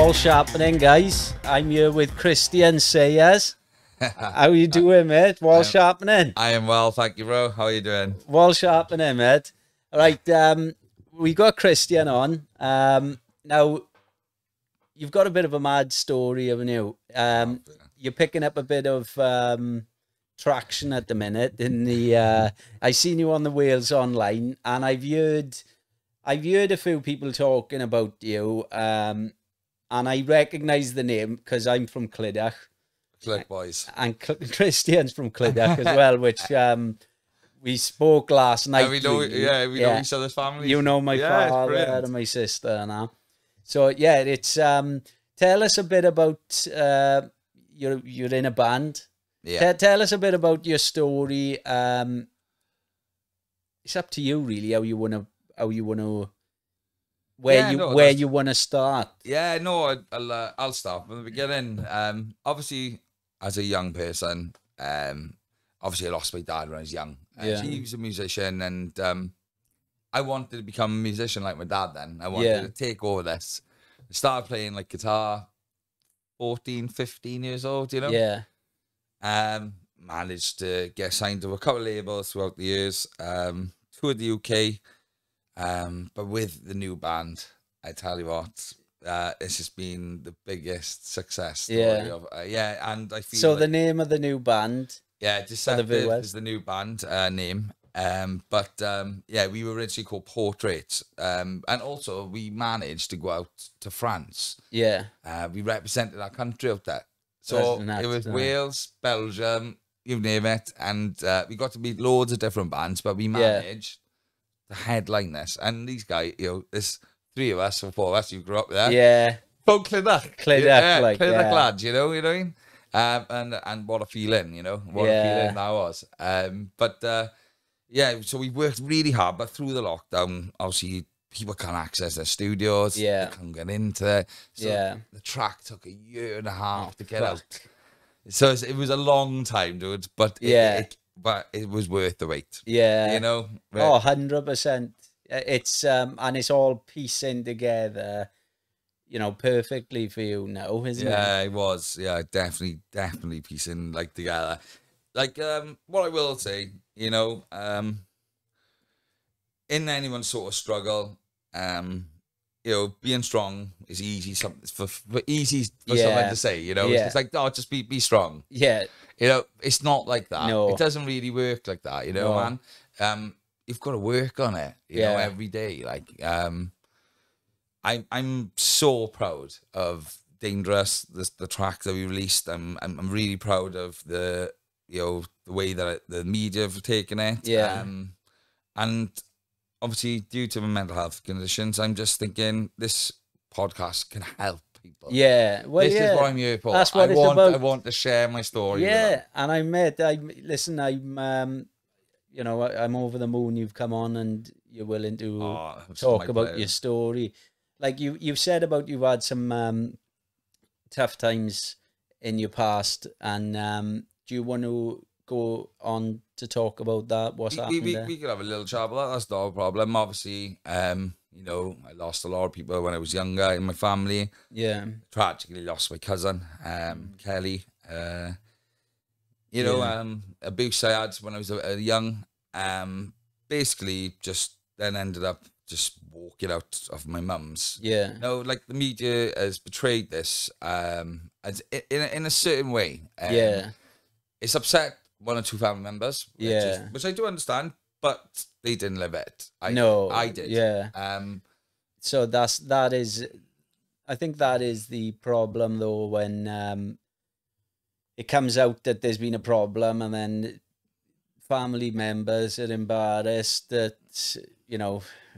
Walsh Appening, guys. I'm here with Chrisian Sayers. How you doing, mate? Walsh Appening. I am well, thank you, bro. How are you doing? Walsh Appening, mate. All right, we got Chrisian on. Now, you've got a bit of a mad story, haven't you? You're picking up a bit of traction at the minute. In the I seen you on the Wales Online, and I've heard a few people talking about you. And I recognise the name because I'm from Clydach. Click boys. And Christian's from Clydach as well, which we spoke last night. We know each other's families. You know my father and my sister now. So yeah, it's tell us a bit about you're in a band. Yeah. Tell us a bit about your story. It's up to you really how you wanna where you want to start. Yeah, no, I'll start from the beginning. Obviously, as a young person, obviously I lost my dad when I was young. He was a musician, and I wanted to become a musician like my dad then. I wanted to take over this. I started playing like guitar 14, 15 years old, you know? Yeah. Managed to get signed to a couple of labels throughout the years. Toured the UK. But with the new band, I tell you what, it's just been the biggest success story of, and I feel so. The name of the new band, Deceptives is the new band name. We were originally called Portraits, and also we managed to go out to France. Yeah, we represented our country out there. So it was Wales, Belgium, you name it, and we got to meet loads of different bands, but we managed. Headline this, and these guys, there's three of us or four of us who grew up there. Yeah. From Clydach. Clydach lads, you know what I mean? And what a feeling, what a feeling that was. So we worked really hard, but through the lockdown, obviously people can't access their studios. Yeah. They can't get into it. So the track took a year and a half to get out. So it was a long time, dude, but but it was worth the wait. Yeah. 100%. It's and it's all piecing together, perfectly for you now, isn't it? Yeah, it was. Yeah, definitely piecing together. What I will say, in anyone's sort of struggle, being strong is easy. For someone to say, it's like, just be strong. Yeah. It's not like that. No. It doesn't really work like that, man. You've got to work on it, every day. I'm so proud of Dangerous, the track that we released. I'm really proud of the way that the media have taken it. Yeah. And obviously, due to my mental health conditions, I'm just thinking this podcast can help people. Yeah, well, this is what I'm here for. That's what it's about. I want to share my story. Yeah, and I'm over the moon. You've come on and you're willing to talk about your story. Like you've said about you've had some tough times in your past, and do you want to go on to talk about that? What's happened there? We could have a little chat about that. That's not a problem. Obviously, I lost a lot of people when I was younger in my family. Yeah. Tragically lost my cousin, Kelly. Abuse I had when I was young. Basically, just then ended up just walking out of my mum's. Yeah. The media has portrayed this as in a certain way. It's upset one or two family members. Which I do understand, but they didn't live it. I did. Yeah. So I think that is the problem though, when it comes out that there's been a problem, and then family members are embarrassed that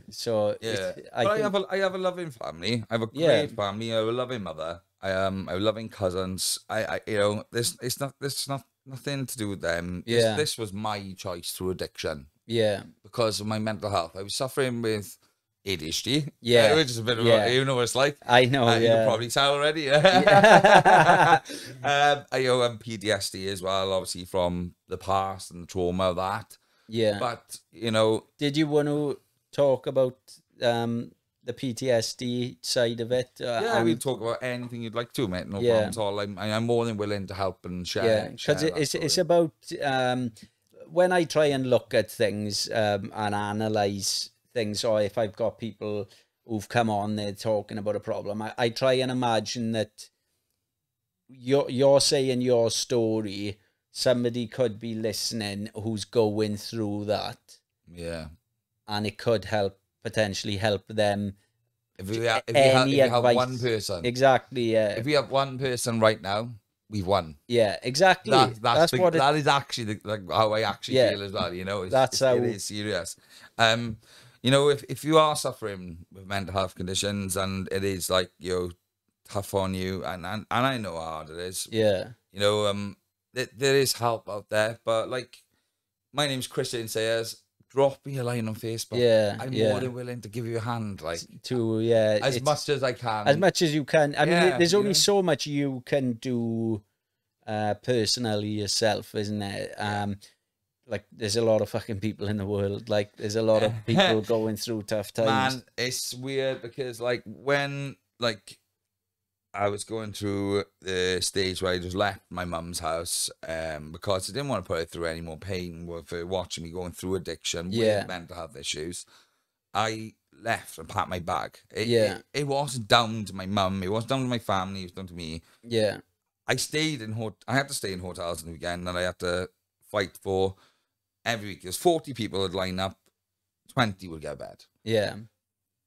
so I have a loving family. I have a great family. I have a loving mother. I have loving cousins. There's nothing to do with them. This was my choice through addiction. Yeah. Because of my mental health. I was suffering with ADHD. Yeah. Which is a bit of you know what it's like. I know, You can probably tell already. I am PTSD as well, obviously from the past and the trauma of that. Yeah. But, did you want to talk about the PTSD side of it. We'll talk about anything you'd like to, mate. No problem at all. I'm more than willing to help and share. Yeah, because it's about when I try and look at things and analyze things, or if I've got people who've come on, they're talking about a problem, I try and imagine that you're saying your story, somebody could be listening who's going through that. Yeah. And it could potentially help them. If you have one person. Exactly, yeah. If we have one person right now, we've won. Yeah, exactly. That is actually how I actually feel as well, you know. It is serious. You know, if you are suffering with mental health conditions and it is like, you know, tough on you, and I know how hard it is. Yeah. You know, there is help out there, but like, my name's Chrisian Sayers. Drop me a line on Facebook. Yeah, I'm more than willing to give you a hand, like as much as I can, as much as you can. I mean, there's only so much you can do personally yourself, isn't there? Like, there's a lot of fucking people in the world. Like, there's a lot of people going through tough times. Man, it's weird because like when I was going through the stage where I just left my mum's house because I didn't want to put her through any more pain for watching me going through addiction with mental health issues. I left and packed my bag. It wasn't down to my mum. It wasn't down to my family. It was down to me. Yeah. I had to stay in hotels in the weekend, and I had to fight for every week. There's 40 people would line up, 20 would get a bed. Yeah.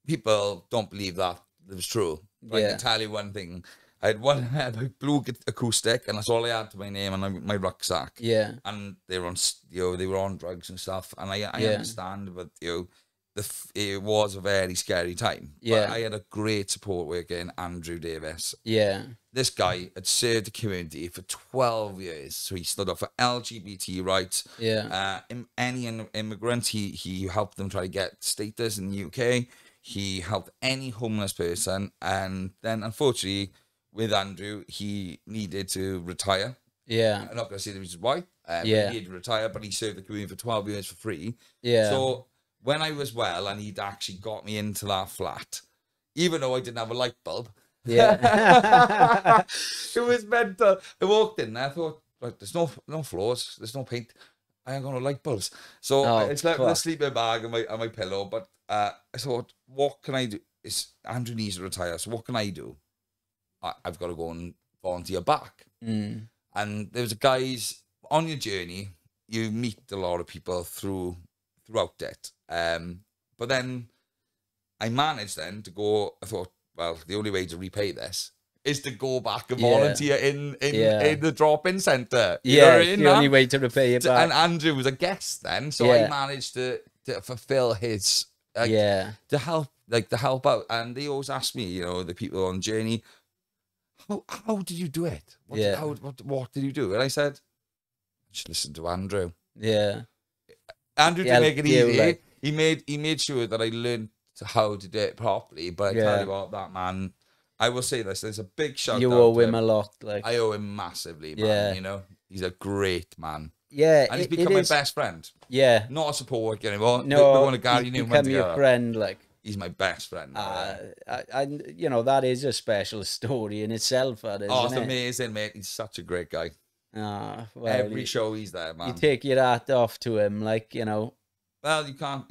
People don't believe that it was true. But I can tell you one thing. I had a blue acoustic, and that's all I had to my name and my rucksack. Yeah. And they were on, they were on drugs and stuff. And I understand, but it was a very scary time. Yeah. But I had a great support worker in Andrew Davis. Yeah. This guy had served the community for 12 years. So he stood up for LGBT rights. Yeah. Any immigrant, he helped them try to get status in the UK. He helped any homeless person. And then, unfortunately, with Andrew, he needed to retire. Yeah. I'm not going to say the reason why. He needed to retire, but he served the community for 12 years for free. Yeah. So when I was well, and he'd actually got me into that flat, even though I didn't have a light bulb. Yeah. It was mental. I walked in there, I thought, right, there's no floors, there's no paint. I ain't got no light bulbs. So it's like a sleeping bag and my pillow. But I thought, what can I do? Andrew needs to retire, so what can I do? I've got to go and volunteer back. Mm. And there was guys on your journey, you meet a lot of people throughout it. But then I managed then to go, I thought, well, the only way to repay this is to go back and volunteer in the drop-in centre. You know what I mean? The only way to repay it back. And Andrew was a guest then, so I managed to fulfill his, to help out. And they always ask me, you know, the people on the journey, how did you do it? What did you do? And I said, just listen to Andrew. Yeah. Andrew didn't make it easy. He made sure that I learned how to do it properly. But I tell you what, that man, I will say this, there's a big shout out. You owe him a lot. I owe him massively, man. You know, he's a great man. Yeah. And he's become my best friend. Yeah. Not a support worker anymore. No, we're going to Gary he's Newman become together. your friend, like. He's my best friend. And you know, that is a special story in itself. It's amazing, mate. He's such a great guy. Well, every show he's there, man. You take your hat off to him, like, you know. Well, you can't.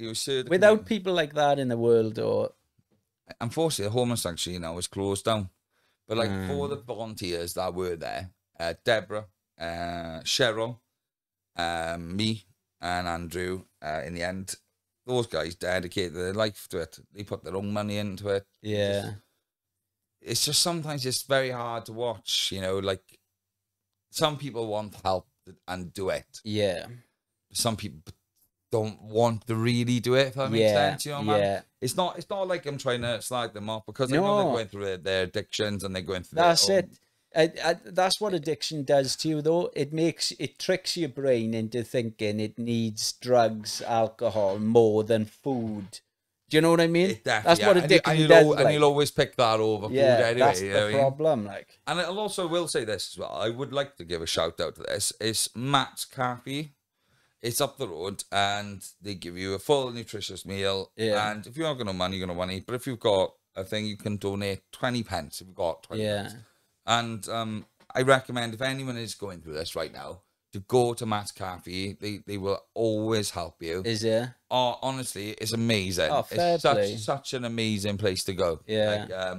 Without people like that in the world, or unfortunately, the homeless sanctuary now is closed down. But like for the volunteers that were there, Deborah, Cheryl, me, and Andrew, in the end, those guys dedicated their life to it. They put their own money into it. Yeah. It's just sometimes it's very hard to watch, you know, like some people want help and do it. Yeah. Some people don't want to really do it, if that makes sense, you know, man? Yeah. It's not like I'm trying to slag them off because I know they're going through their addictions and they're going through That's it. That's what addiction does to you, though. It tricks your brain into thinking it needs drugs, alcohol more than food. Do you know what I mean? That's what addiction does. And you'll always pick that over food anyway. That's the problem. Like, and I also will say this as well. I would like to give a shout out to this. It's Matt's Cafe it's up the road, and they give you a full nutritious meal. Yeah. And if you're not got no money, you're got no money. But if you've got a thing, you can donate 20 pence if you've got 20 pence. And I recommend, if anyone is going through this right now, to go to Matt's Cafe. They will always help you. Is there? Oh, honestly, it's amazing. Oh, fair play. It's such an amazing place to go. Yeah. Like,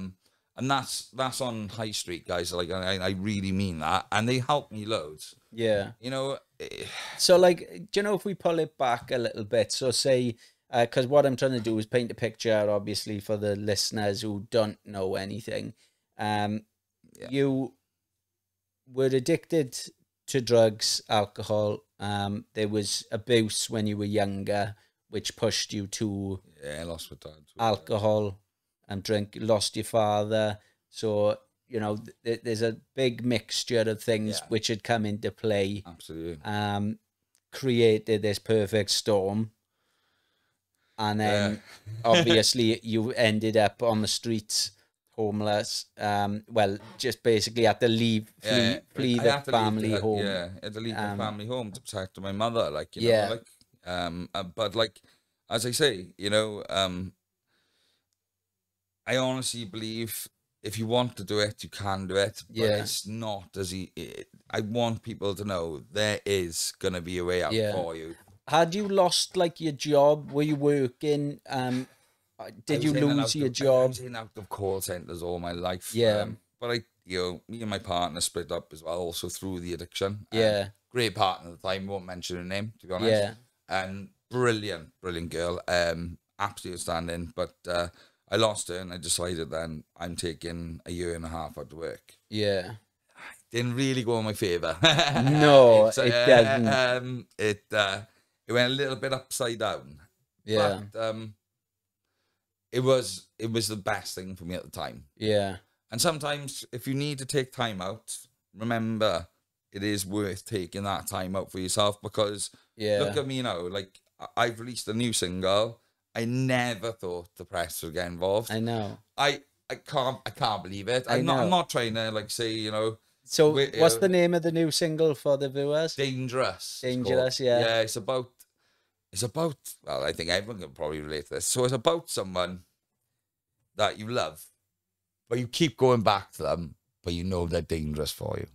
and that's on High Street, guys. Like, I really mean that. And they help me loads. Yeah. You know. So, like, do you know, if we pull it back a little bit, so say, because what I'm trying to do is paint a picture, obviously, for the listeners who don't know anything. You were addicted to drugs, alcohol. There was abuse when you were younger, which pushed you to I lost my dad. Alcohol and drink. Lost your father. So, you know, there's a big mixture of things which had come into play. Absolutely. Created this perfect storm. And then, obviously, you ended up on the streets, homeless. Well, just basically had to flee the family home. Yeah, I had to leave my family home to protect my mother. Like, you know, like, but like, as I say, you know, I honestly believe if you want to do it, you can do it. But it's not as I want people to know there is gonna be a way out for you. Had you lost, like, your job? Were you working? Did you lose your job? I was in out of call centers all my life. But me and my partner split up as well, also through the addiction. Great partner at the time. Won't mention her name, to be honest. And brilliant girl. Absolutely outstanding. But I lost her, and I decided then I'm taking a year and a half out of work. Didn't really go in my favour. No, it doesn't. It went a little bit upside down. But it was the best thing for me at the time. And sometimes if you need to take time out, remember it is worth taking that time out for yourself, because look at me now. Like, I've released a new single. I never thought the press would get involved. I know. I can't believe it. I'm not trying to, like, say, you know. So what's the name of the new single for the viewers? Dangerous. Dangerous, yeah. It's about, well, I think everyone can probably relate to this. So it's about someone that you love, but you keep going back to them, but you know they're dangerous for you.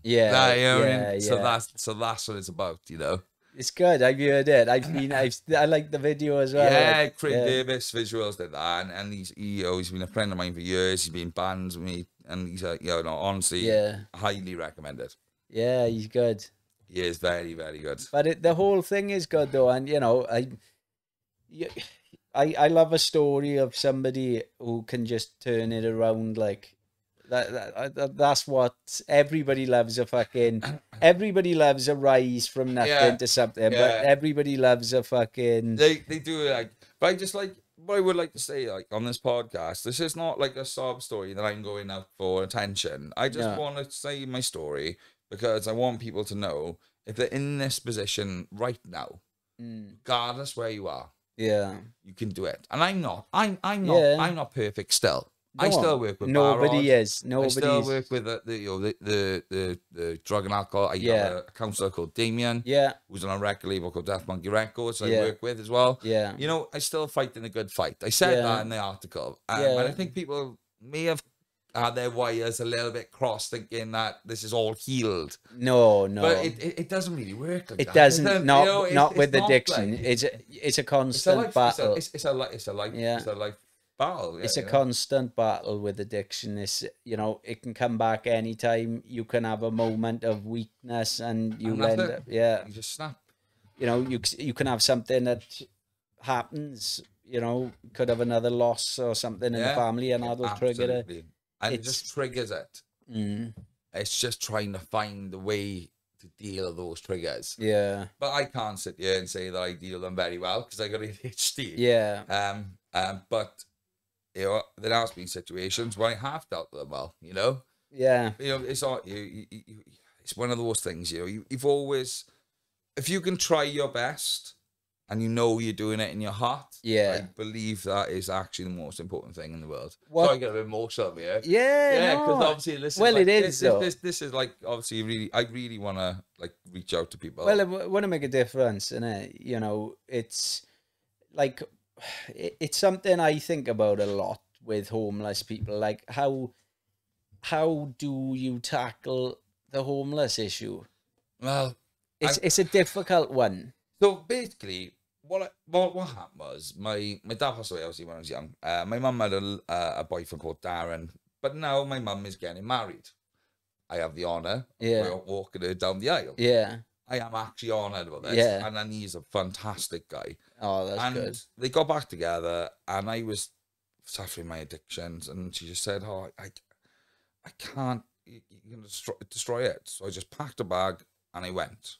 So that's what it's about, you know. It's good. I've heard it. I like the video as well. Yeah, Craig Davis Visuals did that, and he's been a friend of mine for years. He's been in bands with me, and he's honestly, highly recommended. Yeah, he's good. He is very, very good. But the whole thing is good though, and you know, I love a story of somebody who can just turn it around like. That's what everybody loves. Everybody loves a rise from nothing to something, but everybody loves a fucking. They do, like, but I just like what I would like to say, like, on this podcast. This is not like a sob story that I'm going out for attention. I just want to say my story because I want people to know if they're in this position right now, regardless where you are, you can do it. And I'm not. I'm not perfect still. No, I still work with nobody is. I still work with the drug and alcohol. I have a counsellor called Damien, who's on a record label called Death Monkey Records. I work with as well. You know, I still fight in a good fight. I said that in the article, and I think people may have had their wires a little bit crossed, thinking that this is all healed. No, but it doesn't really work like it that. Doesn't. Not with addiction. It's a constant battle. It's a life battle. It's a constant battle with addiction. It can come back anytime. You can have a moment of weakness and you end up, you just snap. You can have something that happens, could have another loss or something in the family, and that'll trigger it. And it just triggers it. It's just trying to find the way to deal with those triggers. But I can't sit here and say that I deal them very well because I got ADHD. But there has been situations where I have dealt with them well, it's not it's one of those things, you've always, if you can try your best and you know you're doing it in your heart. Yeah. I believe that is actually the most important thing in the world. What? So I get a bit emotional here. Yeah, because no. obviously this is Well, like, it is, though. this is like obviously I really want to like reach out to people. Well, I want to make a difference, and you know, it's like it's something I think about a lot with homeless people. Like how do you tackle the homeless issue? Well, it's a difficult one. So basically, what happened was my dad passed away obviously when I was young. My mum had a boyfriend called Darren, but now my mum is getting married. I have the honour of walking her down the aisle. Yeah. I am actually honoured about this. Yeah. And then he's a fantastic guy. Oh, that's good. They got back together, and I was suffering my addictions, and she just said, "Oh, I can't. You're gonna destroy it." So I just packed a bag and I went.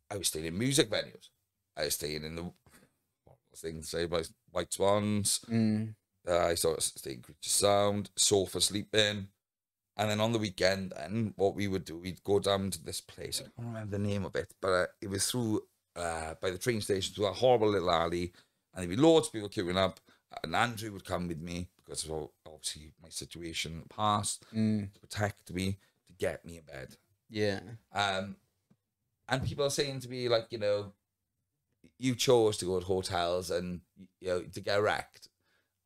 I was staying in music venues. I was staying in the things say about White Swans. I started staying in Chrisian Sound, sofa sleeping. And then on the weekend, then what we would do, we'd go down to this place. I don't remember the name of it, but it was through by the train station through a horrible little alley, and there'd be loads of people queuing up. And Andrew would come with me because of obviously my situation in the past to protect me, to get me in bed. Yeah. And people are saying to me like, you know, you chose to go to hotels and you know to get wrecked.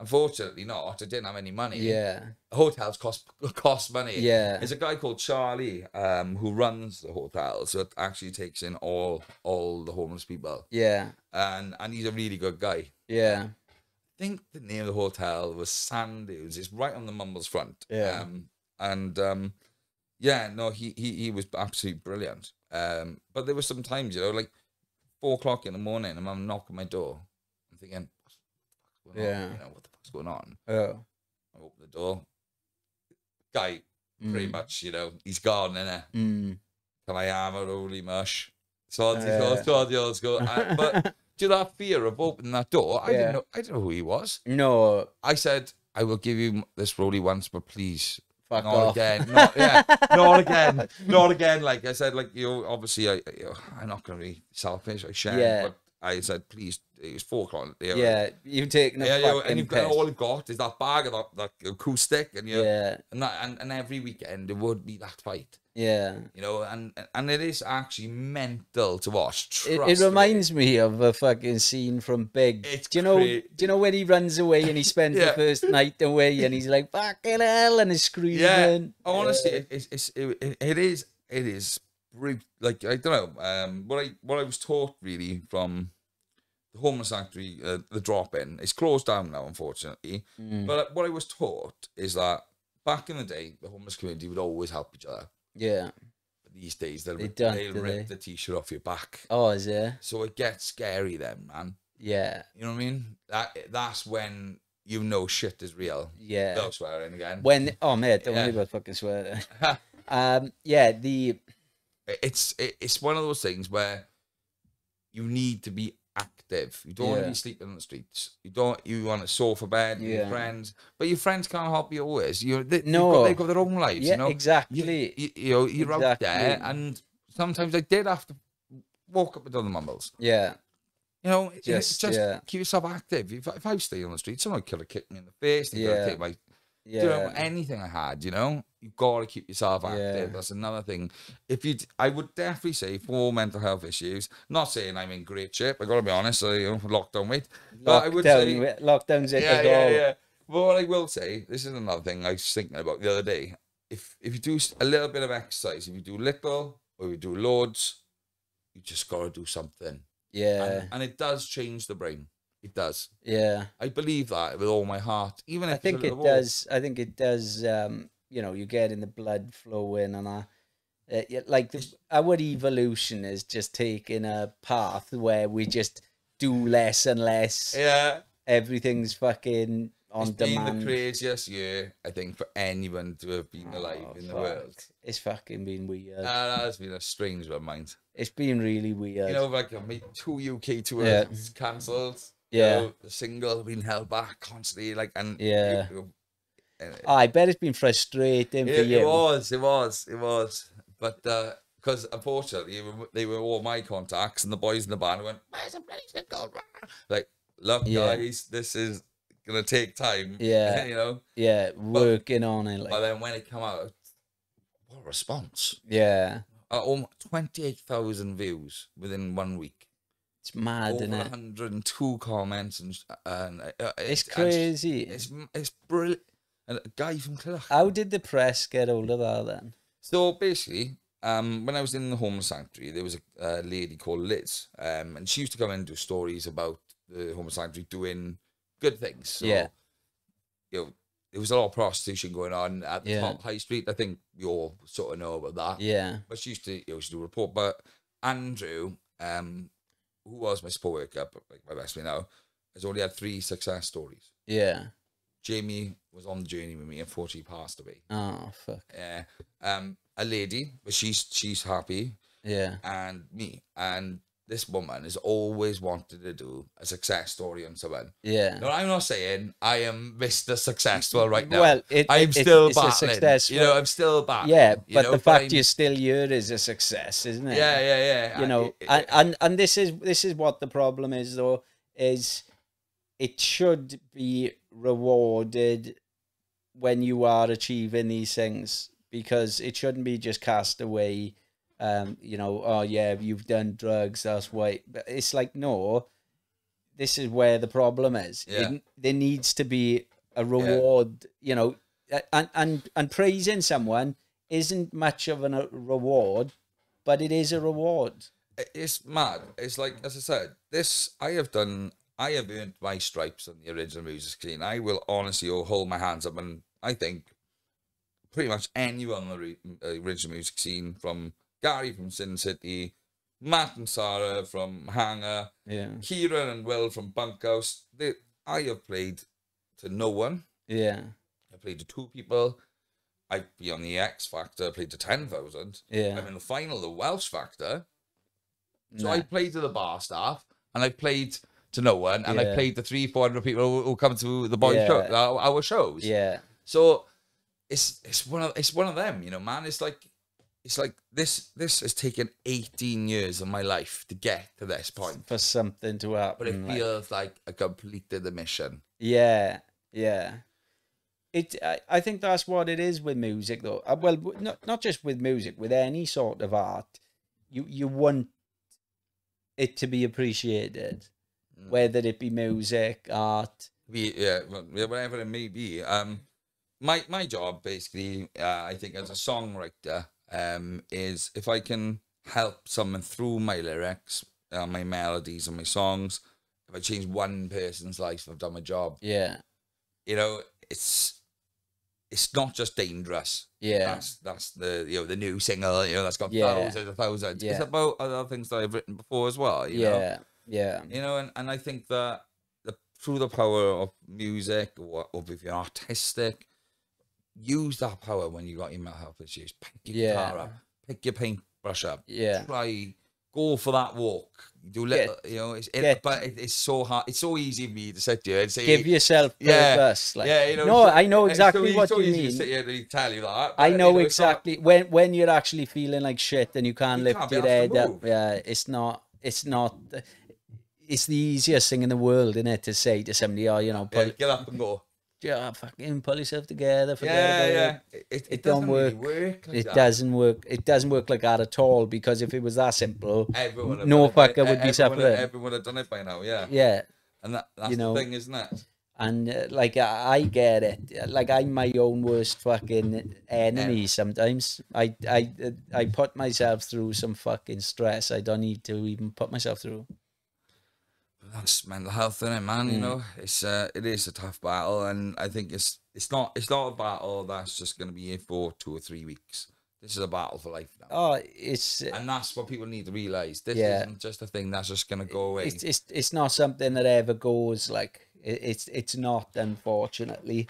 Unfortunately not. I didn't have any money. Yeah. Hotels cost money. Yeah. There's a guy called Charlie who runs the hotel, so it actually takes in all the homeless people. Yeah. And he's a really good guy. Yeah. I think the name of the hotel was Sand Dunes. It's right on the Mumbles front. Yeah. Yeah, no, he was absolutely brilliant. But there were some times, you know, like 4 o'clock in the morning, and I'm knocking my door. I'm thinking, what's going on? You know, what the fuck's going on? Oh. I open the door. Guy, pretty much, you know, he's gone, innit? Can I have a holy mush? So the old school. But to that fear of opening that door, I didn't know who he was. No. I said, I will give you this rolly once, but please. Fuck not off. again. Not again. Not again. Like I said, like, you know, obviously I'm not gonna be selfish, I share, but I said, please, it was 4 o'clock. Yeah, you've taken a and you've got all you've got is that bag of that acoustic, and and every weekend it would be that fight. Yeah. You know, and it is actually mental to watch. It reminds me of a fucking scene from Big. Do you know when he runs away and he spends the first night away and he's like, fucking hell, and he's screaming. Yeah. Honestly, it is like, I don't know, what I was taught really from the homeless sanctuary, the drop-in, it's closed down now, unfortunately. But what I was taught is that back in the day, the homeless community would always help each other. Yeah. But these days, they'll rip the t-shirt off your back. Oh, is it? So it gets scary then, man. Yeah. You know what I mean? That's when you know shit is real. Yeah. Don't swear in again. Oh, mate, don't worry about fucking swearing. It's one of those things where you need to be active. You don't want to be sleeping on the streets. You want a sofa bed with your friends, but your friends can't help you always. They've got their own lives. Yeah, you know exactly. You're out there, and sometimes I did have to walk up and down the mumbles. Yeah. You know, just keep yourself active. If I stayed on the street, someone could have kicked me in the face. They could have taken my, you know, anything I had. You know, you've got to keep yourself active. That's another thing. I would definitely say for mental health issues. Not saying I'm in great shape. I got to be honest. So, you know, lockdown weight. But I would say lockdown's it. Yeah. But what I will say, this is another thing I was thinking about the other day. If you do a little bit of exercise, if you do little or you do loads, you just got to do something. Yeah. And it does change the brain. It does. Yeah. I believe that with all my heart. Even if I think it does. I think it does. You know, you're getting the blood flowing, and like our evolution is just taking a path where we just do less and less. Yeah. Everything's fucking on demand. It's been the craziest year, I think, for anyone to have been alive in the world. It's fucking been weird. That has been a strange one, mind. It's been really weird. You know, like 2 UK tours cancelled. Yeah. You know, the single being held back constantly, like, and I bet it's been frustrating for you. It was. But because unfortunately they were all my contacts, and the boys in the band went, "Where's the bloody single?" Like, look, guys, this is gonna take time. Yeah, you know. Yeah, working on it. But then when it came out, what a response! Yeah, Almost 28,000 views within 1 week. It's mad, Over isn't it? 102 comments, and it's crazy. It's brilliant. And a guy from Clydach. How did the press get hold of that then? So basically, when I was in the homeless sanctuary, there was a lady called Liz, and she used to come in and do stories about the homeless sanctuary doing good things. So, Yeah. you know, there was a lot of prostitution going on at the top high street. I think we all sort of know about that. Yeah. But she used to, she do a report. But Andrew, who was my support worker, like my best mate now, has only had 3 success stories. Yeah. Jamie was on the journey with me, unfortunately passed away. Oh fuck. Yeah. A lady, but she's happy. Yeah. And me. And this woman has always wanted to do a success story on someone. Yeah. No, I'm not saying I am Mr. Successful right now. Well, I'm still it's a battling. success. You know, I'm still battling. Yeah, but you know, the fact you're still here is a success, isn't it? Yeah. You know, and this is what the problem is, though, is it should be rewarded when you are achieving these things, because it shouldn't be just cast away. You know, oh yeah, you've done drugs, that's why. But it's like, no, this is where the problem is. Yeah. There needs to be a reward, you know, and praising someone isn't much of a reward, but it is a reward. It's mad. It's like, as I said, I have earned my stripes on the original music scene. I will honestly hold my hands up, and I think pretty much anyone on the original music scene, from Gary from Sin City, Matt and Sarah from Hanger, Kieran and Will from Bunkhouse. I have played to no one. Yeah. I played to 2 people. I've been on the X Factor, I played to 10,000. Yeah. I'm in the final of the Welsh Factor. So I played to the bar staff, and I played to no one, and I played to 300-400 people who come to the boys' show, our shows. Yeah. So it's one of them, you know, man. It's like this has taken 18 years of my life to get to this point. For something to happen. But it feels like I completed the mission. Yeah. I think that's what it is with music, though. Well, not just with music, with any sort of art. You want it to be appreciated, whether it be music, art. Whatever it may be. My job, basically, I think as a songwriter, is if I can help someone through my lyrics, my melodies and my songs, if I change one person's life, I've done my job. Yeah. You know, it's not just Dangerous. Yeah. That's the the new single, that's got thousands and thousands. Yeah. It's about other things that I've written before as well. You know? Yeah. You know, and I think that through the power of music, or if you're artistic, use that power when you got your mental health issues. Pick your guitar up, pick your paintbrush up. Yeah. Go for that walk. Do little, but it's so hard. It's so easy for me to sit here and say, give yourself purpose. I know exactly what you mean. To sit here and tell you that. I know exactly when you're actually feeling like shit and you can't lift your head up. Yeah, it's not. It's the easiest thing in the world, isn't it, to say to somebody, get up and go. Yeah, fucking pull yourself together. Forget about it. It don't work. It doesn't work. It doesn't work like that at all. Because if it was that simple, no fucker would be suffering. Everyone would have done it by now. Yeah. Yeah. And that's the thing, isn't it? And I get it. Like, I'm my own worst fucking enemy sometimes. I put myself through some fucking stress I don't need to even put myself through. That's mental health, isn't it, man? You know, it is a tough battle, and I think it's not a battle that's just going to be here for 2 or 3 weeks. This is a battle for life now. Oh, and that's what people need to realize. This isn't just a thing that's just going to go away. It's not something that ever goes. Like, it's not, unfortunately.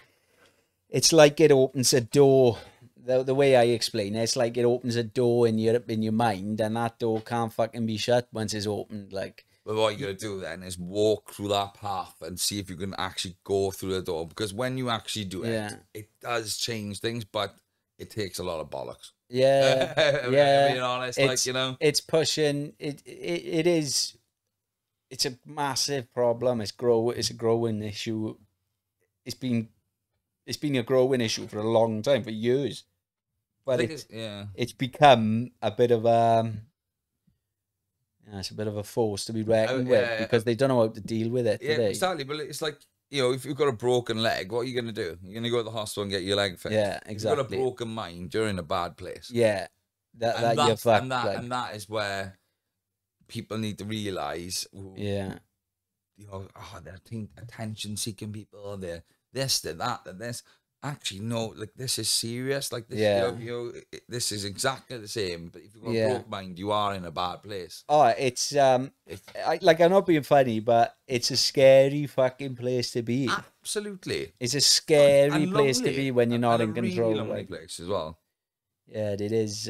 It's like it opens a door. The way I explain it, it's like it opens a door in your mind, and that door can't fucking be shut once it's opened. Like. But what you got to do then is walk through that path and see if you can actually go through the door. Because when you actually do it, it does change things, but it takes a lot of bollocks. Yeah, Being honest, it's, it's pushing. It is. It's a massive problem. It's a growing issue. It's been a growing issue for a long time, for years. But it's become a bit of it's a bit of a force to be reckoned with because they don't know how to deal with it. Yeah, exactly. But it's like, if you've got a broken leg, what are you going to do? You're going to go to the hospital and get your leg fixed. Yeah, exactly. If you've got a broken mind, you're in a bad place. Yeah, that is where people need to realise. Yeah. They're attention-seeking people. They're this, they're that, they're this. Actually, no, like, this is serious. Like, this, this is exactly the same. But if you've got a broke mind, you are in a bad place. Oh, it's I'm not being funny, but it's a scary fucking place to be. Absolutely, it's a scary place to be when you're not in control. Really lonely place as well. Yeah, it is.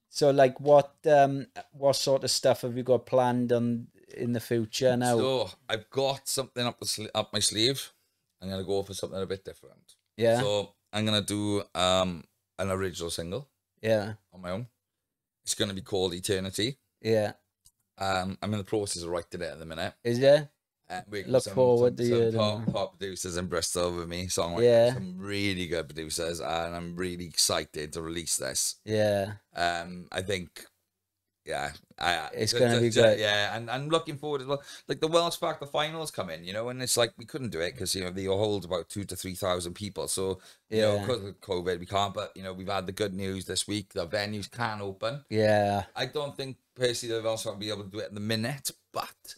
So, like, what sort of stuff have you got planned on in the future now? So I've got something up my sleeve. I'm gonna go for something a bit different. Yeah. So I'm gonna do an original single. Yeah. On my own. It's gonna be called Eternity. Yeah. I'm in the process of writing it at the minute. Is there? Look forward to some top producers in Bristol with me, songwriters, some really good producers, and I'm really excited to release this. Yeah. I think. Yeah, it's going to be good. Yeah, and I'm looking forward as well. Like, the Welsh Factor finals come in, and it's like we couldn't do it because they hold about 2,000 to 3,000 people. So because of COVID, we can't. But we've had the good news this week: the venues can open. Yeah, I don't think personally the Welsh will be able to do it in the minute, but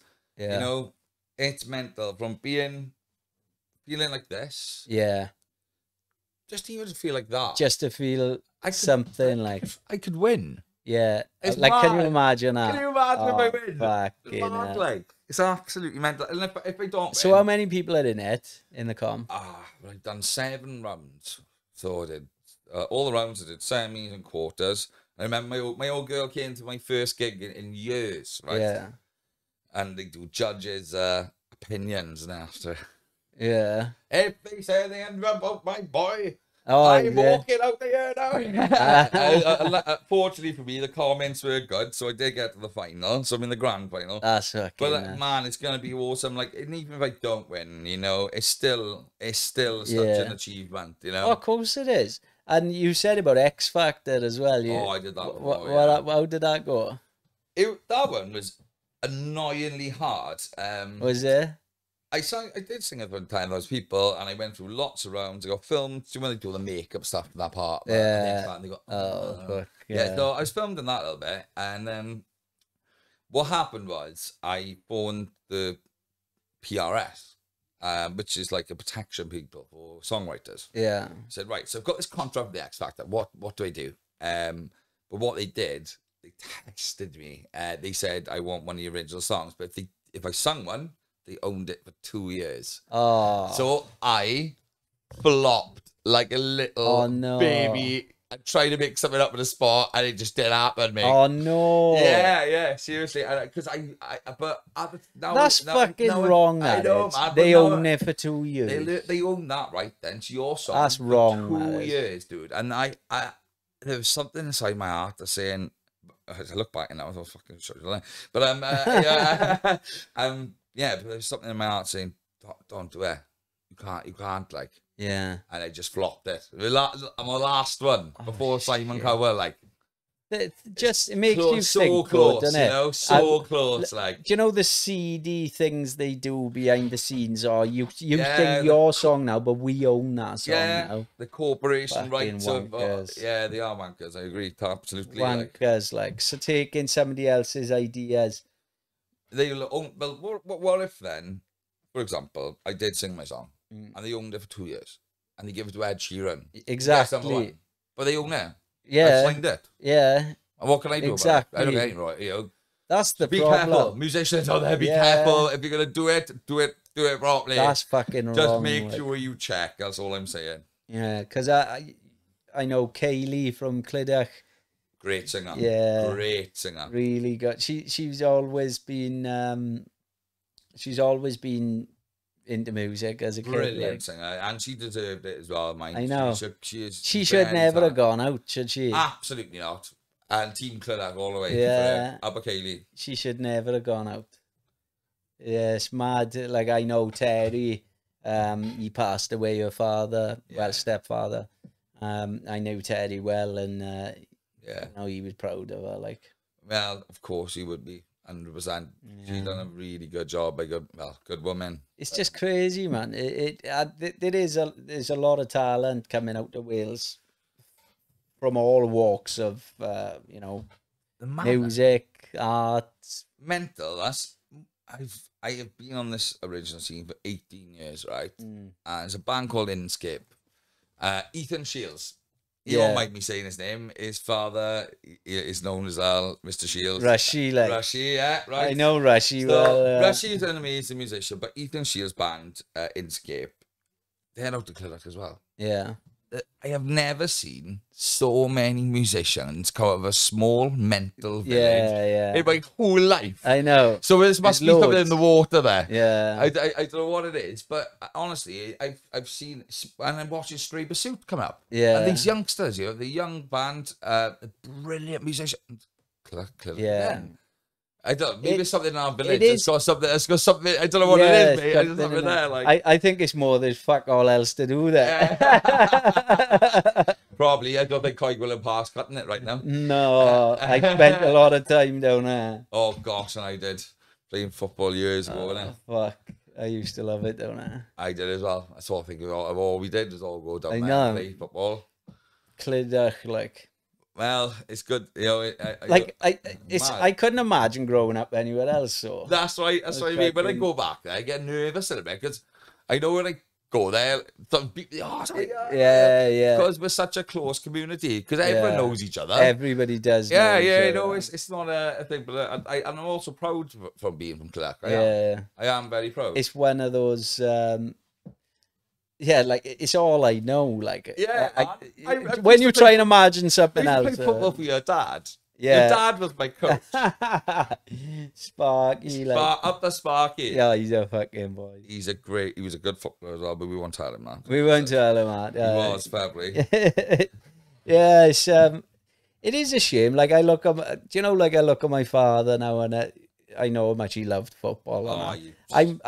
it's mental from feeling like this. Yeah, just even to feel like that, just to feel something like I could win. Yeah, it's like, mad. Can you imagine that? Can you imagine if I win? Fucking mad, like, it's absolutely mental. And if I don't so win, how many people are in it, in the comp? I've done 7 rounds. So I did all the rounds. I did semis and quarters. I remember my old girl came to my first gig in years, right? Yeah. And they do judges' opinions and after. Yeah. If they say anything about my boy, I'm walking out there now. Fortunately for me, the comments were good, so I did get to the final. So I'm in the grand final. That's fucking. But man, it's gonna be awesome. Like, and even if I don't win, it's still such an achievement. Oh, of course it is. And you said about X Factor as well. I did that. How did that go? That one was annoyingly hard. Was it? I did sing in front of 10,000 people, and I went through lots of rounds. I got filmed. So when they do all the makeup stuff for that part, yeah. And they got, fuck, yeah. So I was filmed in that a little bit, and then what happened was I phoned the PRS, which is like a protection people for songwriters. Yeah. I said, right, so I've got this contract with the X Factor. What do I do? But what they did, they tested me. They said I want one of the original songs, but if I sung one, they owned it for 2 years. Oh. So I flopped like a little baby. I tried to make something up on the spot, and it just didn't happen, mate. Oh no. Yeah, seriously. Because that's fucking wrong. I know, man. They own it for 2 years. They own that, right? Then it's your song. That's wrong. For 2 years, dude. And I there was something inside my heart that's saying. As I look back and I was fucking shut your line. But yeah, but there's something in my heart saying, don't do it. You can't, like. Yeah. And I just flopped it. I'm the last one before Simon Cowell, like. It makes you think close, good, doesn't it? So close, like. Do you know the CD things they do behind the scenes? Or you sing your song now, but we own that song now. The corporation rights of they are wankers. I agree, absolutely. Wankers, like so taking somebody else's ideas. They own. Well, what if then, for example, I did sing my song and they owned it for 2 years and they give it to Ed Sheeran. Exactly. But they own it. Yeah. I signed it. Yeah. And what can I do about it? I don't get it right. That's the be problem. Careful. Musicians out there, be careful. If you're gonna do it properly. That's fucking wrong. Just make sure you check. That's all I'm saying. Yeah, because I know Kaylee from Clydach. Great singer. Yeah. Great singer. Really good. She's always been into music as a kid. Brilliant Like, singer, and she deserved it as well. Mind, I know. She should never have gone out, should she? Absolutely not. And Team Clydach all the way. Yeah. For Abercayley. She should never have gone out. Yeah, it's mad. Like, I know Terry, he passed away, her father, well, stepfather. I knew Terry well, and you know, he was proud of her. Like, well, of course he would be, 100%. She's done a really good job. Good woman. It's just crazy, man. There's a lot of talent coming out of Wales from all walks of you know, music, art, mental. I have been on this original scene for 18 years, right? And there's a band called Inscape. Ethan Shields. You won't mind me saying his name. His father is known as Mr. Shields. Rushy, like. Rushy, yeah, right. I know Rushy so, well. Rushy is an amazing musician, but Ethan Shields' band, Inscape, they're out to Clydach as well. Yeah. I have never seen so many musicians come out of a small mental village in my whole life. I know. So this must be something in the water there. Yeah. I don't know what it is, but honestly, I've seen, and I'm watching Stray Pursuit come up. Yeah. And these youngsters, you know, the young band, brilliant musicians. Yeah. I don't. Maybe it's something in our village. It's got something. I don't know what it is, mate. There's something there. Like I think it's more there's fuck all else to do there. Probably. I don't think Coig will pass cutting it right now. No, I spent a lot of time down there. Oh gosh, and I did playing football years ago. Fuck, I used to love it down there. I did as well. That's all I think of all we did was all go down there and play football. Clydach, like. Well, it's good, you know. I couldn't imagine growing up anywhere else. So that's right. That's what I mean. When I go back there, I get nervous a little bit because I know when I go there, because we're such a close community. Because everyone knows each other. Everybody does. You know, it's not a thing. But I'm also proud from being from Clydach. I am very proud. It's one of those. Yeah, like it's all I know. Like, when you try and imagine something else, play football for your dad. Yeah, your dad was my coach. Sparky, like up the Sparky. Yeah, he's a fucking boy. He was a good footballer as well, but we won't tell him that. We won't tell him that. He was fairly. Yeah, it's it is a shame. Like I look at my father now, and I know how much he loved football. I'm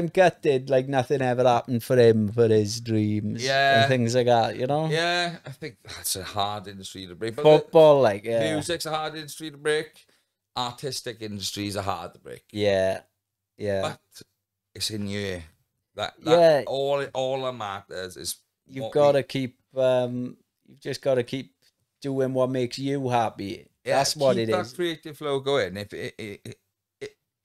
gutted. Like nothing ever happened for him, for his dreams, and things like that. You know. Yeah, I think that's a hard industry to break. Football, music's a hard industry to break. Artistic industries are hard to break. Yeah. But it's in you. That all that matters is you've got to keep. You've just got to keep doing what makes you happy. That's what it is. Keep that creative flow going. If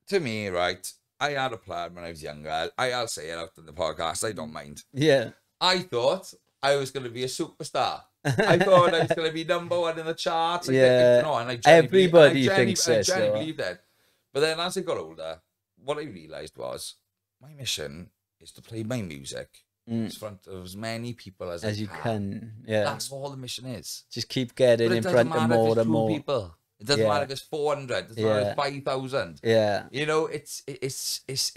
to me, right, I had a plan when I was younger. I'll say it out in the podcast. I don't mind. Yeah. I thought I was going to be a superstar. I thought I was going to be #1 in the charts. Everybody thinks this. I genuinely believed that. But then as I got older, what I realised was my mission is to play my music in front of as many people as you can. Yeah. That's all the mission is. Just keep getting in front of more and more people. It doesn't matter if it's 400. It doesn't matter if it's 5,000. Yeah. You know, it's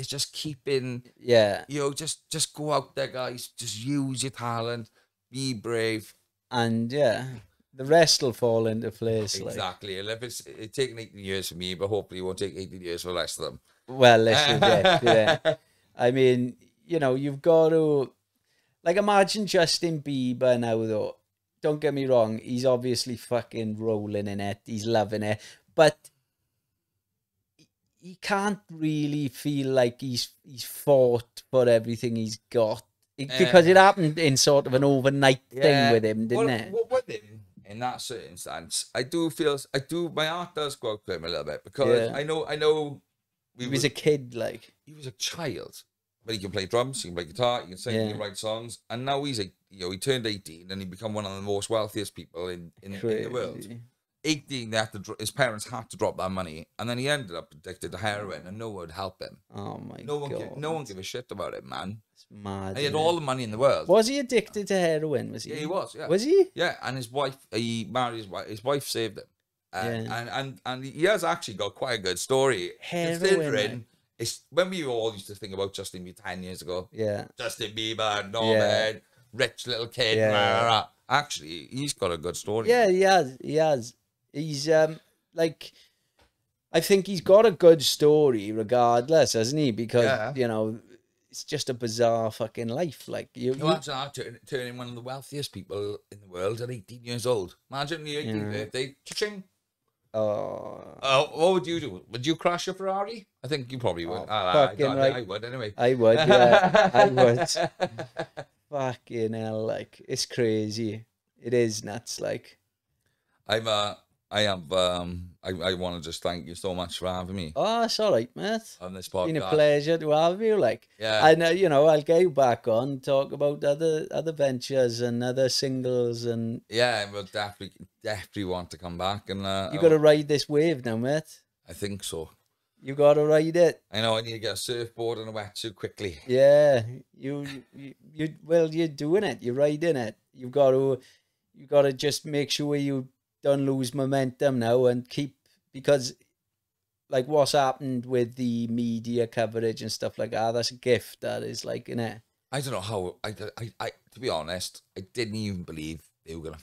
just keeping. Yeah. You know, just go out there, guys. Just use your talent. Be brave. And the rest will fall into place. Exactly. And if it's taken 18 years for me, but hopefully it won't take 18 years for the rest of them. Well, this is it. Yeah. I mean, you know, you've got to. Like, imagine Justin Bieber now, though. Don't get me wrong. He's obviously fucking rolling in it. He's loving it. But he can't really feel like he's fought for everything he's got. Because it happened in sort of an overnight thing with him, didn't it? With him, in that circumstance, my heart does go out to him a little bit. Because I know... He was a kid, like. He was a child. But he can play drums, he can play guitar, he can sing, he can write songs, and now he turned 18 and he become one of the most wealthiest people in the world. 18, his parents had to drop that money, and then he ended up addicted to heroin, and no one would help him. Oh my God! No one gave a shit about it, man. It's mad. And he had all the money in the world. Was he addicted to heroin? Was he? Yeah, he was. Yeah. Was he? Yeah, and his wife, he married his wife. His wife saved him, and he has actually got quite a good story, considering it's when we all used to think about Justin Bieber 10 years ago. Yeah. Justin Bieber, Norman, rich little kid. Yeah. Rah, rah, rah. Actually, he's got a good story. Yeah, he has. He has. He's like, I think he's got a good story regardless, hasn't he? Because you know, it's just a bizarre fucking life. Like imagine that turning one of the wealthiest people in the world at 18 years old. Imagine your 18th birthday. Cha-ching. What would you do? Would you crash a Ferrari? I think you probably would. I would anyway. I would, yeah. I would. Fucking hell, like, it's crazy. It is nuts, like. I want to just thank you so much for having me. Oh, it's all right, mate. On this podcast. It's been a pleasure to have you, like. Yeah. And, you know, I'll get you back on, talk about other ventures and other singles and... Yeah, we'll definitely want to come back. And you got to ride this wave now, mate. I think so. You got to ride it. I know, I need to get a surfboard and a wetsuit quickly. Yeah, well, you're doing it. You're riding it. You got to just make sure you don't lose momentum now and keep, because like what's happened with the media coverage and stuff like that, that's a gift, that is, like, innit? I don't know how, I to be honest, I didn't even believe they were going to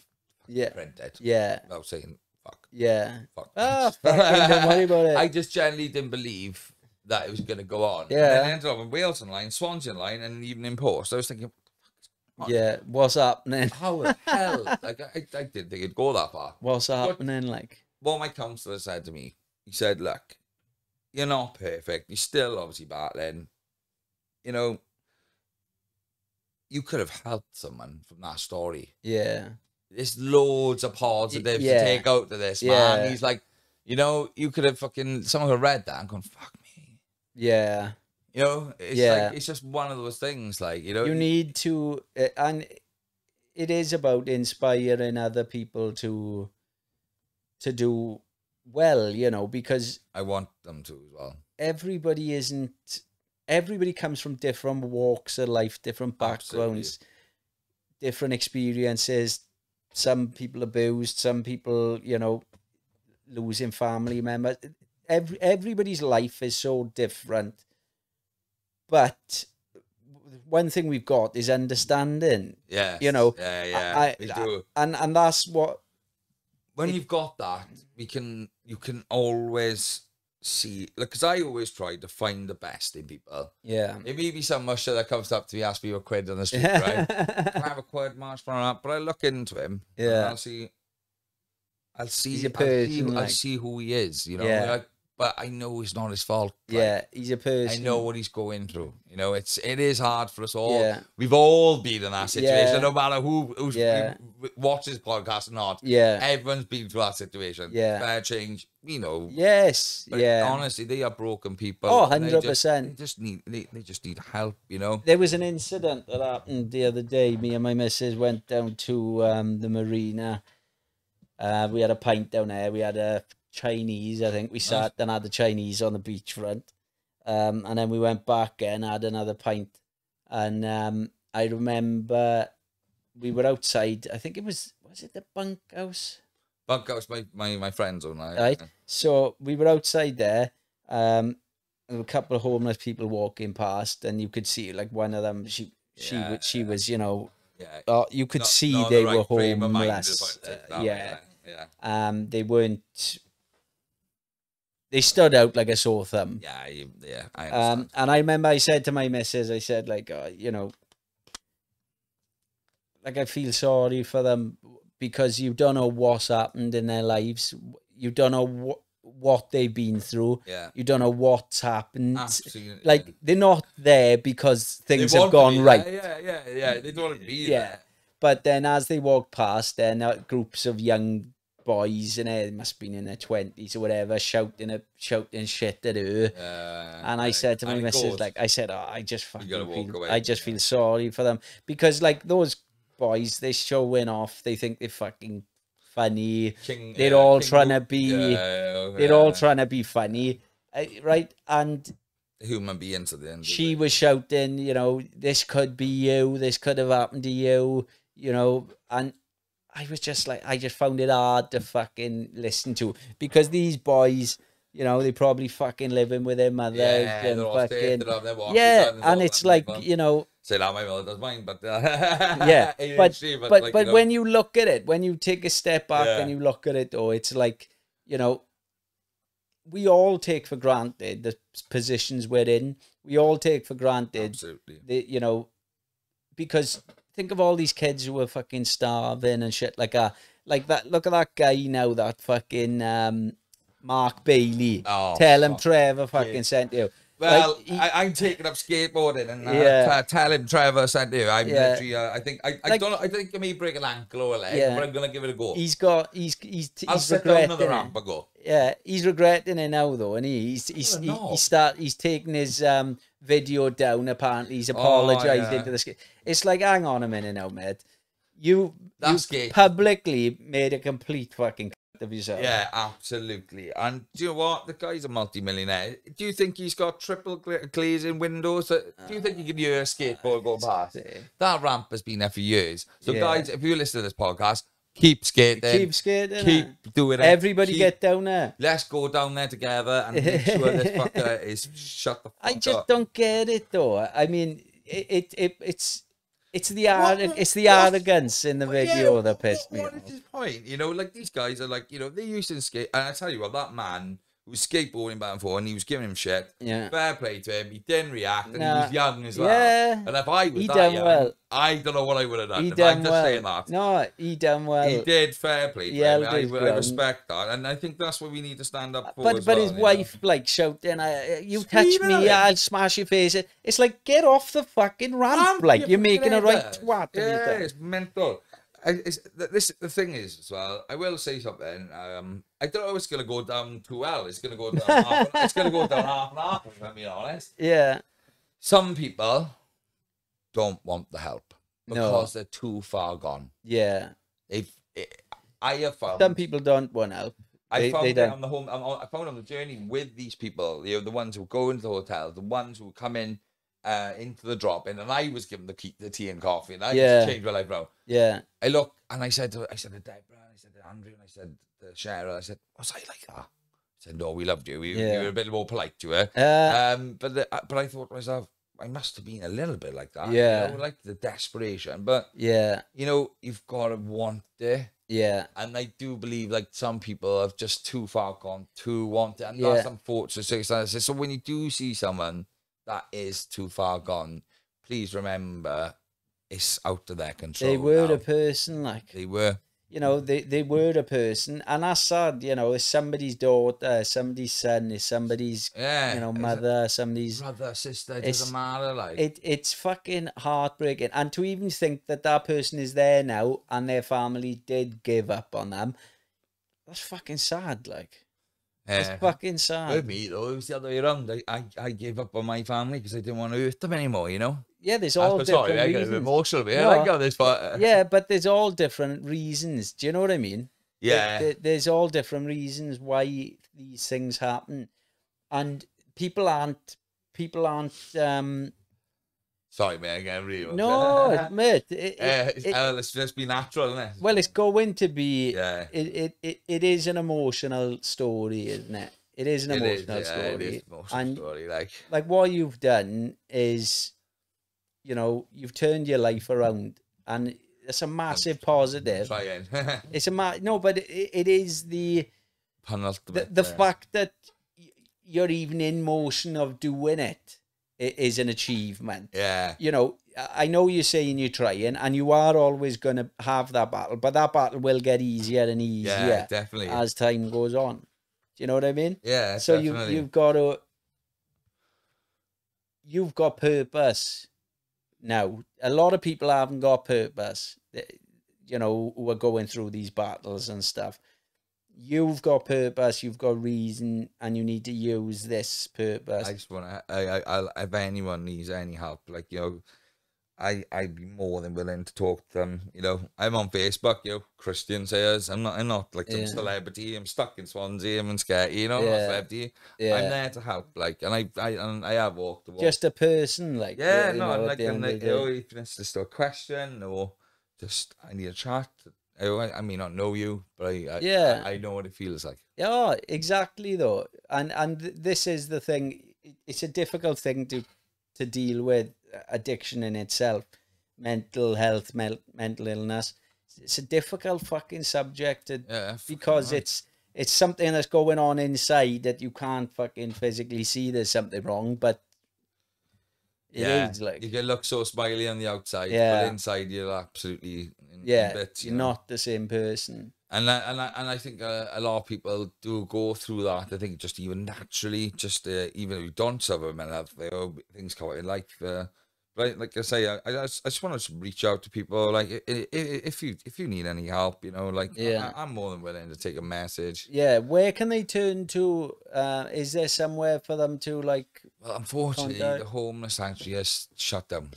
print it. Yeah. Without saying fuck. Yeah. Fuck. Fucking don't worry about it. I just generally didn't believe that it was going to go on. Yeah. And then it ended up in Wales online, Swansea online, and even in Post. I was thinking, yeah, what's happening? How the hell? Like, I didn't think it'd go that far. What's happening, like? What my counsellor said to me, he said, look, you're not perfect. You're still obviously battling. You know, you could have helped someone from that story. Yeah. There's loads of positives to take out of this, man. He's like, you know, you could have someone could have read that and gone, fuck me. Yeah. You know, it's like, it's just one of those things, like, you know. You need to, and it is about inspiring other people to do well, you know, because I want them to as well. Everybody comes from different walks of life, different backgrounds, different experiences. Some people abused, some people, you know, losing family members. Everybody's life is so different. But one thing we've got is understanding. Yeah. You know. Yeah. We do. And that's what. When you've got that, you can always see. Like, because I always try to find the best in people. Yeah. It may be some musher that comes up to me, asks me a quid on the street, right? Can I have a quid, Marsh, but I look into him. Yeah. And I'll see. He's a person. I'll see who he is. You know. Yeah. Like, but I know it's not his fault. Yeah, he's a person. I know what he's going through. You know, it is hard for us all. Yeah. We've all been in that situation, Yeah. no matter who watches podcast or not. Yeah. Everyone's been through that situation. Yeah. Fair change, you know. Yes. But yeah. honestly, they are broken people. Oh, 100%. They just need help, you know. There was an incident that happened the other day. Me and my missus went down to the marina. We had a pint down there. We had a Chinese, I think. We sat and had the Chinese on the beachfront. And then we went back and had another pint. And I remember we were outside. I think was it the bunkhouse? Bunkhouse, my friends and I. Right. So we were outside there. A couple of homeless people walking past, and you could see, like, one of them. She was, you know. Yeah. You could see not they the right were frame of mind homeless. yeah. They weren't. They stood out like a sore thumb. Yeah, I understand. And I remember I said to my missus, I said, like, you know, like, I feel sorry for them because you don't know what's happened in their lives. You don't know what they've been through. Yeah. You don't know what's happened. Absolutely. Like, they're not there because things have gone right. Yeah. They don't want to be there. there. But then as they walk past, then groups of young boys, and they must have been in their 20s or whatever, shouting shit at her. And I said to my missus, like, I said, I just feel sorry for them, because, like, those boys, they're showing off. They think they're fucking funny. They're all trying to be funny, right? And human beings at the end. She was shouting, you know, this could be you. This could have happened to you. You know, and I was just like, I just found it hard to fucking listen to, because these boys You know, they probably fucking living with their mothers and fucking and it's like, you know, say that my mother does mine, but yeah, but like, you know, when you look at it, when you take a step back and you look at it, though, it's like, you know, we all take for granted the positions we're in. We all take for granted, absolutely, you know, because think of all these kids who are fucking starving and shit like that. Like that. Look at that guy now, that fucking Mark Bailey. Tell him Trevor fucking sent you. Well, like, I'm taking up skateboarding and tell him Trevor sent you. I'm literally, I think I don't know, I think I may break an ankle or a leg, but I'm gonna give it a go. I'll sit down on the ramp and go. Yeah, he's regretting it now though, and he's taking his video down. Apparently, he's apologising to the skate. It's like, hang on a minute now, mate. You publicly made a complete fucking of yourself. Yeah, absolutely. And do you know what? The guy's a multi-millionaire. Do you think he's got triple glazing windows? Do you think you can hear a skateboard go past? That ramp has been there for years. So guys, if you listen to this podcast, keep skating. Keep doing it. Everybody get down there. Let's go down there together and make sure this fucker is shut the fuck up. I just don't get it though. I mean, it's the arrogance in the video that pissed me off. What is his point? You know, like, these guys are like, you know, they used to skate. And I tell you what, that man who was skateboarding back and forth and he was giving him shit. Yeah. Fair play to him. He didn't react and he was young as well. Yeah. And if I was that young, I don't know what I would have done. I'm just saying that. No, he done well. He did, fair play to him. I respect that. And I think that's what we need to stand up for. But his wife, like, shouting, you touch me, I'll smash your face. It's like, get off the fucking ramp. Like, you're making a right twat. Yeah, it's mental. The thing is as well, I will say something. I don't know if it's gonna go down too well. It's gonna go down half. It's gonna go down half and half. If I'm being honest. Yeah. Some people don't want the help because they're too far gone. Yeah. I have found some people don't want help. I found on the journey with these people. You know, the ones who go into the hotel, the ones who come in. Into the drop-in, and I was given the tea and coffee, and I just changed my life, bro. Yeah. I look, and I said to Deborah, and I said to Andrew, and I said to Cheryl, I said, was I like that? I said, no, we loved you. You were a bit more polite to her. But I thought to myself, I must have been a little bit like that. Yeah. You know, like the desperation. But, yeah, you know, you've got to want it. Yeah. And I do believe, like, some people have just too far gone to want it. And that's unfortunate circumstances. So when you do see someone that is too far gone, please remember it's out of their control. They were a person, like. They were. You know, they were a person. And that's sad, you know, it's somebody's daughter, somebody's son, it's somebody's, you know, mother, somebody's... brother, sister, it doesn't matter, like. It's fucking heartbreaking. And to even think that that person is there now and their family did give up on them, that's fucking sad, like. It's fucking sad. With me, though, it was the other way around. I gave up on my family because I didn't want to hurt them anymore, you know? Yeah, there's all different reasons. I got a bit emotional, but I got this part. Yeah, but there's all different reasons. Do you know what I mean? Yeah. There's all different reasons why these things happen. And people aren't sorry, mate, I get real. No, mate. Let's just be natural, isn't it? Well, it's going to be. Yeah. It is an emotional story, isn't it? It is an emotional story. It is an emotional story. Like what you've done is, you know, you've turned your life around, and it's a massive positive. Trying. It's a no, but it is the penultimate. The fact that you're even in motion of doing it. It is an achievement. Yeah. You know, I know you're saying you're trying, and you are always going to have that battle, but that battle will get easier and easier definitely. As time goes on. Do you know what I mean? Yeah, so definitely. you've got purpose now. A lot of people haven't got purpose, you know, who are going through these battles and stuff. You've got purpose, you've got reason, and you need to use this purpose. I just want to, if anyone needs any help, like, you know, I'd be more than willing to talk to them. You know, I'm on Facebook, you know, Chrisian Sayers. I'm not like some celebrity. I'm stuck in Swansea. I'm in Scare, you know, I'm not a celebrity. I'm there to help, like, and I have walked the walk. Just a person, like. Yeah, no, know, like, and like, you know, even if it's just a question or just I need a chat. I may not know you, but I know what it feels like. Yeah, exactly though. and this is the thing. It's a difficult thing to deal with, addiction in itself, mental health, mental illness. It's a difficult fucking subject because it's something that's going on inside that you can't fucking physically see. There's something wrong, but it is like you can look so smiley on the outside, but inside you're absolutely in bits, you're not the same person. And I think a lot of people do go through that. I think just even naturally, just even if you don't suffer mental health, things come out in life. Right, like I say, I just want to reach out to people. Like, if you need any help, you know, like I'm more than willing to take a message. Yeah, where can they turn to? Is there somewhere for them to like? Well, unfortunately, the homeless sanctuary is shut down.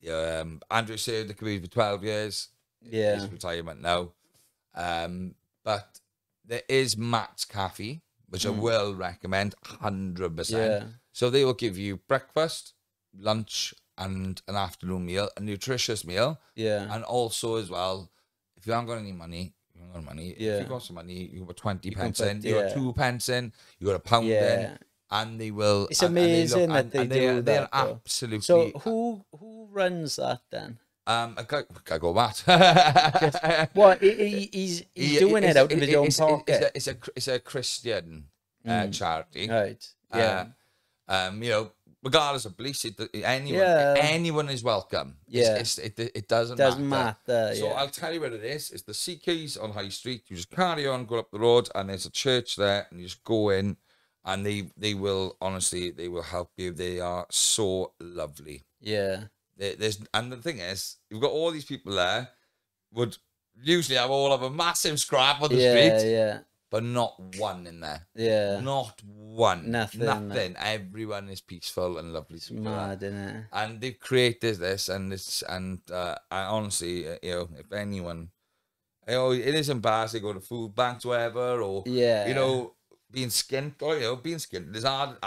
Andrew served the community for 12 years. Yeah, he's retirement now. But there is Matt's Cafe, which I will recommend 100%. Yeah. So they will give you breakfast, lunch, and an afternoon meal, a nutritious meal. Yeah. And also as well, if you haven't got any money, if you've got some money, you put 20 pence in, you got 2 pence in, you got £1 in, and they will. It's amazing that they do that. They're absolutely. So who runs that then? A guy called Matt. What he's doing it out of his own pocket. It's a Christian charity, right? Yeah. You know, regardless of beliefs, anyone is welcome. Yeah. It doesn't matter. So I'll tell you what it is. It's the Sea Keys on High Street. You just carry on, go up the road, and there's a church there, and you just go in, and they will honestly help you. They are so lovely. Yeah. And the thing is, you've got all these people there would usually have all of a massive scrap on the street, but not one in there. Yeah, not one. Nothing. Everyone is peaceful and lovely. It's mad, isn't it? And they've created this, and I honestly, you know, if anyone, you know, it is embarrassing to go to food banks, whatever, or you know. Being skint, is hard.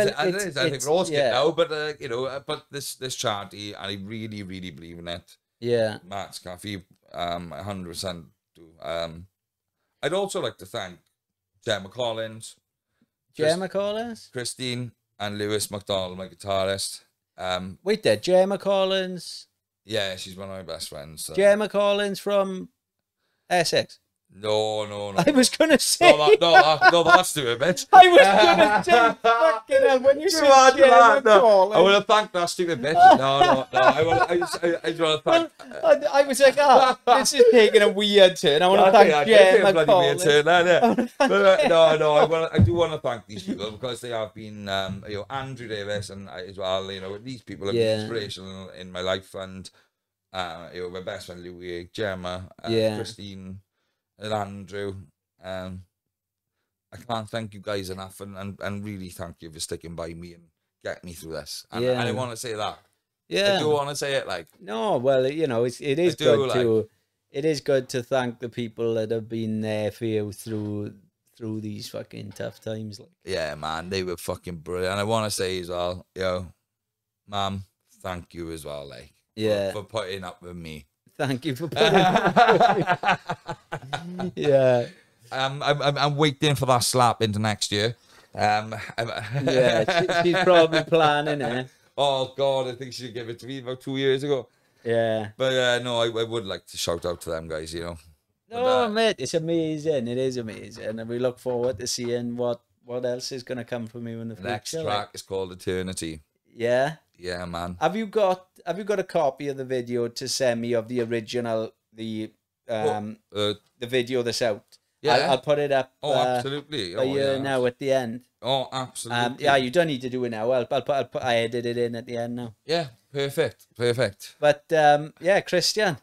It is. I think we're all skint now, but you know, but this charity, I really, really believe in it. Yeah, Matt's Cafe, 100% do. I'd also like to thank Gemma Collins, Christine, and Lewis McDonald, my guitarist. Wait there, Gemma Collins. Yeah, she's one of my best friends. So. Gemma Collins from Essex. No. I was gonna say no, that's doing it. I was gonna say fucking hell when you said Gemma Collins. I want to thank that stupid bitch. No. I just want to thank. I was like, this is taking a weird turn. I want to thank Gemma Collins. I do want to thank these people because they have been, you know, Andrew Davis and as well. You know, these people have been inspirational in my life, and you know, my best friend Louis, Gemma, Christine. And Andrew, I can't thank you guys enough, and really thank you for sticking by me and getting me through this. And I want to say that. Yeah, I do want to say it. Like, no, well, you know, it is good to thank the people that have been there for you through these fucking tough times. Like, yeah, man, they were fucking brilliant. And I want to say as well, yo, Mum, thank you as well, like, for putting up with me. Thank you for putting up with me. Yeah. I'm waiting for that slap into next year. She's probably planning it. Oh God, I think she gave it to me about 2 years ago. Yeah. But no, I would like to shout out to them guys, you know. No, mate, it's amazing. It is amazing, and we look forward to seeing what else is going to come from you in the future. Next track is called Eternity. Yeah. Yeah, man. Have you got a copy of the video to send me of the original the video that's out? Yeah, I'll put it up. Oh, absolutely. Now at the end. Oh, absolutely. Yeah, you don't need to do it now. I edit it in at the end now. Yeah, perfect. But yeah, Christian.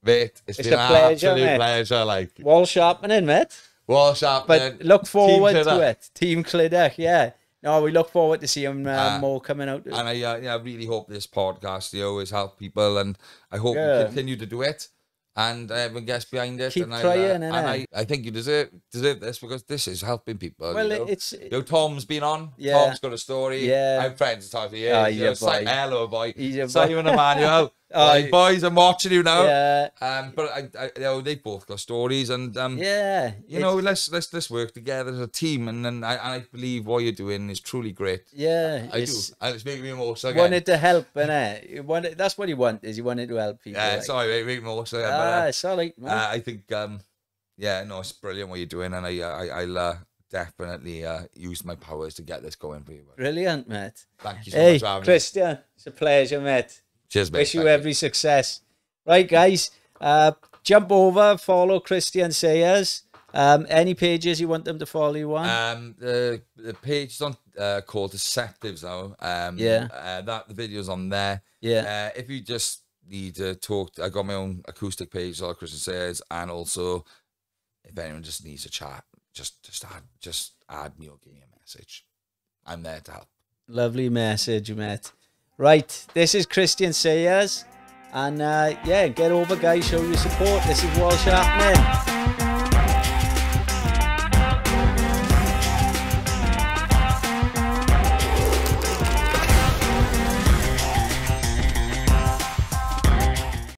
Mate, it's been a pleasure. Like Walsh Appening, mate. Walsh Appening. But look forward to it. Team Clidach, yeah. No, we look forward to seeing more coming out. And I really hope this podcast, you know, has helped people, and I hope we continue to do it, and everyone gets behind it. Keep trying, I think you deserve this because this is helping people. Well, you know? it's Tom's been on. Yeah. Tom's got a story. Yeah. I'm friends with Tommy. Yeah, boy. Hello, boy. He's a Simon Emmanuel. Right, boys, I'm watching you now. Yeah. But I you know, they both got stories, and yeah, you know, let's work together as a team, and then I believe what you're doing is truly great. Yeah, I do, and it's making me emotional again. Wanted to help, innit? That's what you want, is you wanted to help people. Yeah, like. sorry, mate, make me emotional. It's all right, man. I think yeah, no, it's brilliant what you're doing, and I'll definitely use my powers to get this going for you. Brilliant, mate. Thank you so much for having me. Christian, it's a pleasure, mate. Cheers, mate. Wish you every success. Right, guys, jump over, follow Chrisian Sayers. Any pages you want them to follow you on? The page is on called Deceptives now. The video's on there. Yeah. If you just need to talk, I got my own acoustic page, all Chrisian Sayers, and also if anyone just needs a chat, just add me or give me a message. I'm there to help. Lovely message, mate. Right, this is Chrisian Sayers, and yeah, get over, guys. Show your support. This is Walsh Appening.